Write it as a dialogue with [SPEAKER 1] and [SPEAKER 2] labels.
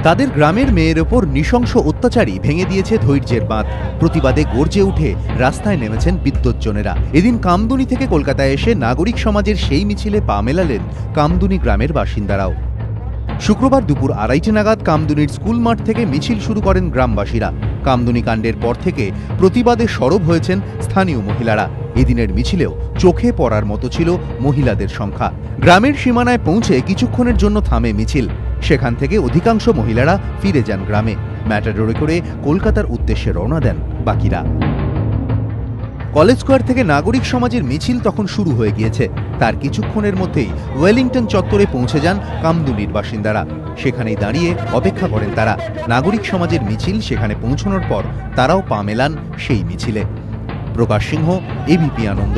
[SPEAKER 1] তাদের গ্রামের মেয়ের ওপর নৃশংস অত্যাচারী ভেঙে দিয়েছে ধৈর্যের বাঁধ। প্রতিবাদে গর্জে উঠে রাস্তায় নেমেছেন বিদ্যুৎজনেরা। এদিন কামদুনি থেকে কলকাতায় এসে নাগরিক সমাজের সেই মিছিলে পা মেলালেন কামদুনি গ্রামের বাসিন্দারাও। শুক্রবার দুপুর 2:30 নাগাদ কামদুনির স্কুল মাঠ থেকে মিছিল শুরু করেন গ্রামবাসীরা। কামদুনি কাণ্ডের পর থেকে প্রতিবাদে সরব হয়েছেন স্থানীয় মহিলারা। এদিনের মিছিলেও চোখে পড়ার মতো ছিল মহিলাদের সংখ্যা। গ্রামের সীমানায় পৌঁছে কিছুক্ষণের জন্য থামে মিছিল। সেখান থেকে অধিকাংশ মহিলারা ফিরে যান গ্রামে। ম্যাটাডোরে করে কলকাতার উদ্দেশ্যে রওনা দেন বাকিরা। কলেজ স্কোয়ার থেকে নাগরিক সমাজের মিছিল তখন শুরু হয়ে গিয়েছে। তার কিছুক্ষণের মধ্যেই ওয়েলিংটন চত্বরে পৌঁছে যান কামদুনির বাসিন্দারা। সেখানেই দাঁড়িয়ে অপেক্ষা করেন তারা। নাগরিক সমাজের মিছিল সেখানে পৌঁছানোর পর তারাও পা মেলান সেই মিছিলে। প্রকাশ সিংহ, এবিপি আনন্দ।